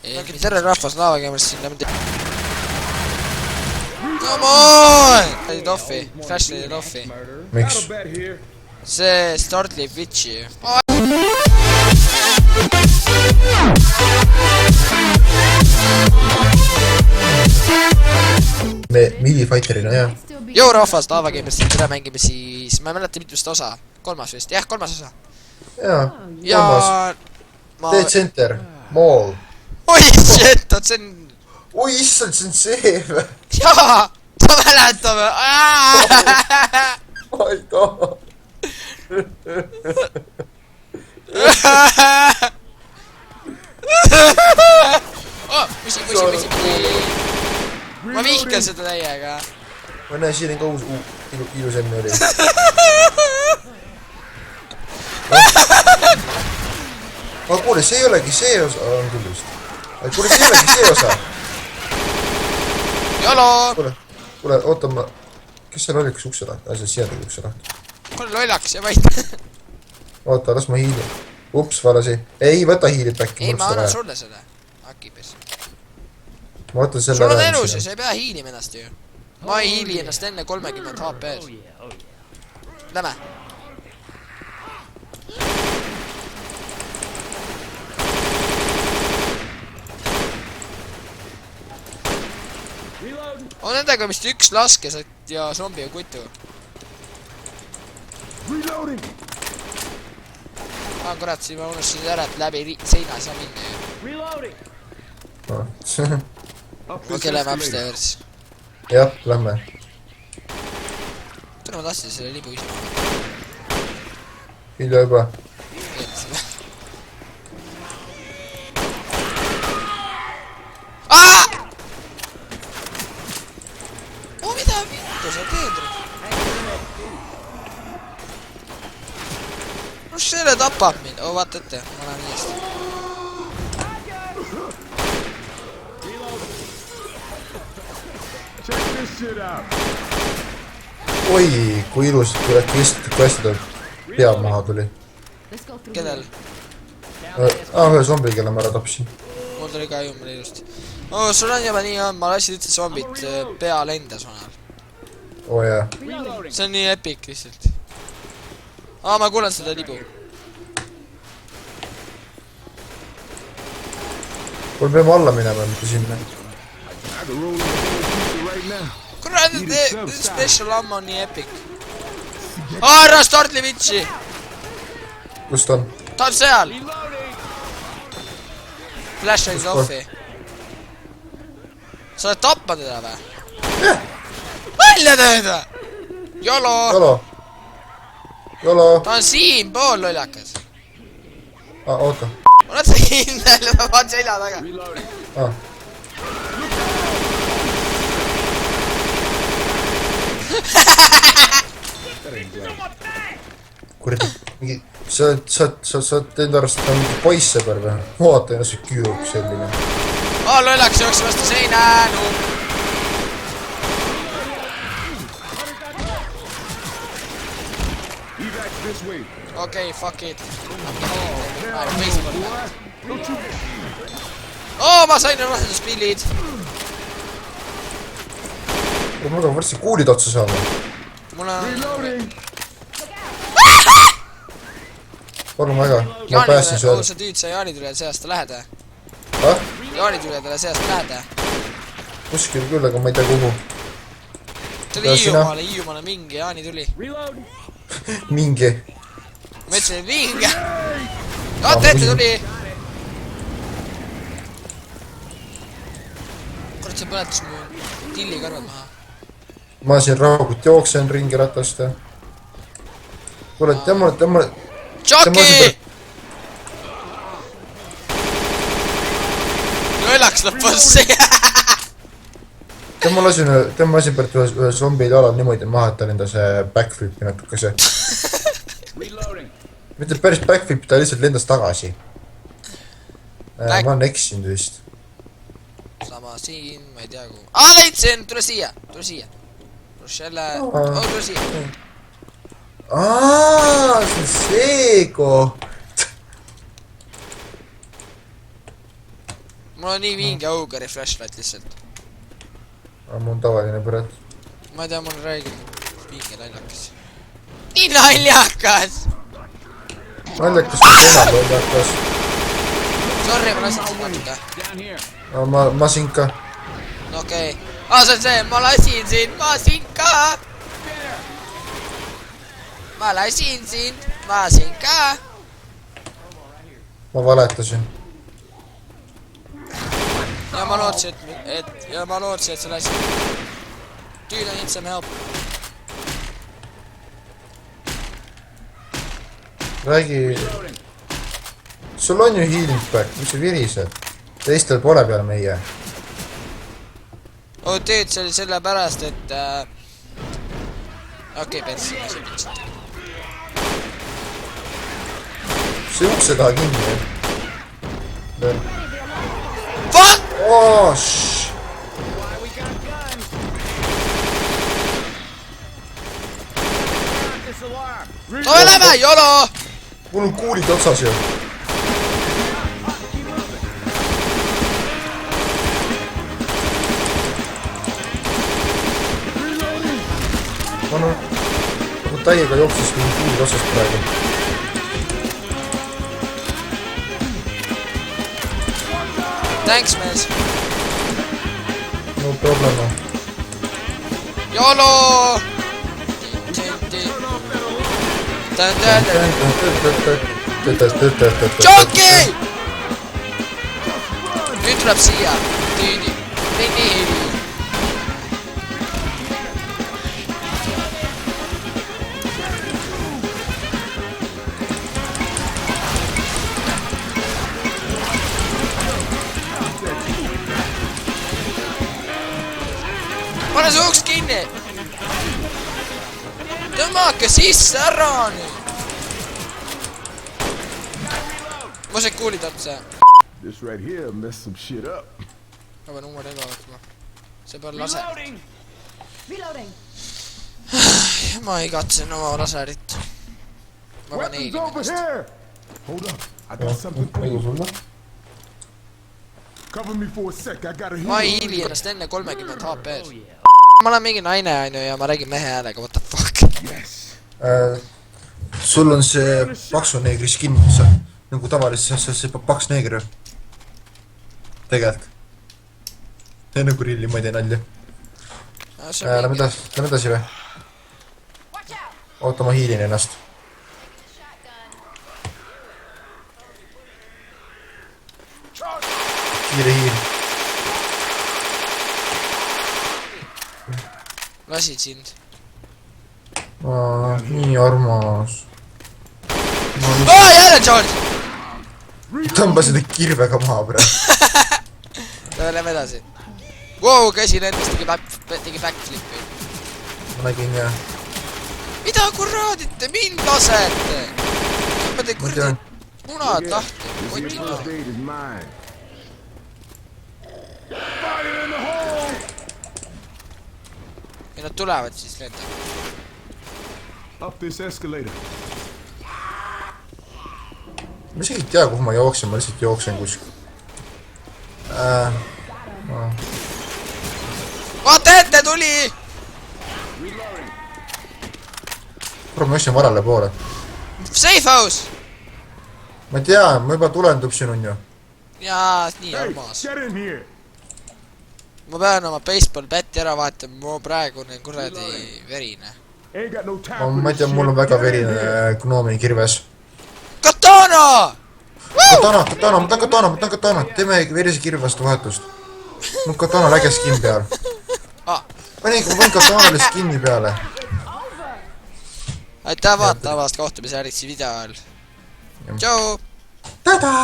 Tere rahvas, laavakeemast siin läbi Come on! Lädid offi, Flash lädid offi. Miks? See start liib vitsi. Me Midi-Fighterina, jah. Joo rahvas, laavakeemast siin tere mängime siis, ma ei mäleta mitmest osa. 3 vist, jah 3 osa. Jaa, Ja... Dead Center, Mall. Oi shit, on see on... Oi issand, see on see või? Jaa, sa mäletame! Ma ei taha. Oh, musi. Ma vihkan seda täiega. Ma näe, siin on ka uus ilus enne oli. Aga kuule, see ei olegi see osa, on küll vist. Kuule, see ei olegi see osa. Jolo! Kuule, oota ma... Kes seal oli, kas ukse lahti? See siia tuli ukse lahti. Kuule lollaks ja vaid. Oota, las ma hiilin. Ups, valasi. Ei, võta hiilid äkki. Ei, ma annan sulle seda. Akipes. Ma võtan selle sul on elus ja sa ei pea hiilima ennast ju. Ma ei hiili ennast enne 30 HP-s. Lähme. On nendega vist üks laskesed ja zombi ja kutu. Kurat, siin ma unustasin ära, et läbi seina ei saa minna ju. Okei, lähme upstairs. Jah, lähme. Tule ma tahtsin selle libu ise. Hilja juba. Mida vittu sa teed? No selle tapab mind. Oh, vaata ette. Ma lähen eest. Oi, kui ilus, kui questida pea maha tuli. Kellel? Ühe zombi, kelle ma ära tapsin. Mul tuli ka jumal ilusti. Oh, sul on juba nii on, ma lasin üldse zombid pea lendas vanal. Oo jah. See on nii epic lihtsalt. Ma kuulen seda libu. Kuule, peame alla minema, mitte sinna. Kurat, special ammo on nii epic. Ära startli vitsi! Kus ta on? Ta on seal! Flash on offi. Sa oled tapma teda või? Välja teeda! Jolo! Ta on siin pool lollakas. Oota. Oled sa kindel, ta on selja taga. Kuradi, mingi... Sa oled enda arvast, et on mingi poissõber või? Vaata ennast see küüruk selline. Lollaks jooks vastu seina, Okei, fuck it. Ma sain vahetuspillid. Mul on varsti kuulid otsa saama. Mul on... Palun väga, ma pääsin sööda. Sa tüüd sa jaanitulele seast lähed või? Jaanitulele seast lähed või? Kuskil küll, aga ma ei tea kuhu. Tuli Hiiumaale mingi jaanituli. Mingi. Ma ütlesin, et mingi. Oota ette tuli. Kurat, see põletas mu tilli karvad maha. Ma siin rahugut jooksen ringi ratast. Kuule, tema... Jockey! Lollaks lõppus see. Tema lasin pärit ühe zombi jalal niimoodi maha, et ta lendas backflipi natukese. Mitte päris backflipi, ta lihtsalt lendas tagasi. Ma olen eksinud vist. Sama siin, ma ei tea kuhu. Leidsin! Tule siia! Tule selle... Tule siia! See on see koht. mul on nii vinge Ogre'i flashlight lihtsalt. aga mul on tavaline põret. Ma ei tea, mul räägib vinge naljakas. Nii naljakas! Naljakas kui naljakas. Sorry, ma lasin sind natuke. ma sind ka. Okei. See on see, ma lasin sind, ma sind ka! Ma lasin sind, ma sind ka! ma valetasin. Ja ma lootsin, et sa lasid. Dude, I need some help. Räägi... Sul on ju healing back, mis sa virised? Teistel pole peal meie. Oh, dude, see oli sellepärast, et... Okei, persi, ma see pitsid. See ukse taha kinni, jah? Fuck! Oh, shh! Tule läbi, YOLO! Mul on kuulid otsas ju. Ma täiega jooksis mul kuulid otsas praegu. Thanks, mees. No problem. YOLO! Joki! Nüüd tuleb siia. Tüüdi. Nii. Pane see uks kinni! Tõmmake sisse ära nüüd! Ma sain kuulid otsa. This right here messed some shit up. Ma pean uue relva võtma. See peal lase. Ma igatsen oma laserit. Ma pean eilima ennast. Hold up, I got something for you. Cover me for a sec, I gotta heal. Ma ei hiili ennast enne 30 HP-s. Ma olen mingi naine ainu ja ma räägin mehe häälega, what the fuck. Sul on see paksu neegri skin, nagu tavaliselt see paks neeger. Tegelikult. Enne kui rilli, ma ei tee nalja. Lähme edasi või? Oota, ma hiilin ennast. Kiire hiil. Lasid sind. Nii armas. Jälle George! Tõmbasid kirvega maha praegu. Lähme edasi. Wow, käsi lendas, tegi backflipi. Ma nägin jah. Mida kurraadit te mind lasete? Ma te kurdi munad lahti. Kotin maha. Ja nad tulevad siis lendama. Up this escalator. Ma isegi ei tea, kuhu ma jooksen, ma lihtsalt jooksen kuskil. Vaata ette, tuli! Kuule, ma jooksin varale poole. Safe house! Ma ei tea, ma juba tulen tupsin on ju. Jaa, nii armas. Ma pean oma baseball batti ära vahetama, mu praegune kuradi verine. Ma ei tea, mul on väga verine gnoomi kirves. Katana! Katana, ma tahan katana. Teeme verise kirve vastu vahetust. Mul on katana läge skin peal. Ma panin katanale skinni peale. Aitäh vaatamast, kohtumise äritsi video ajal. Tšau! Tada!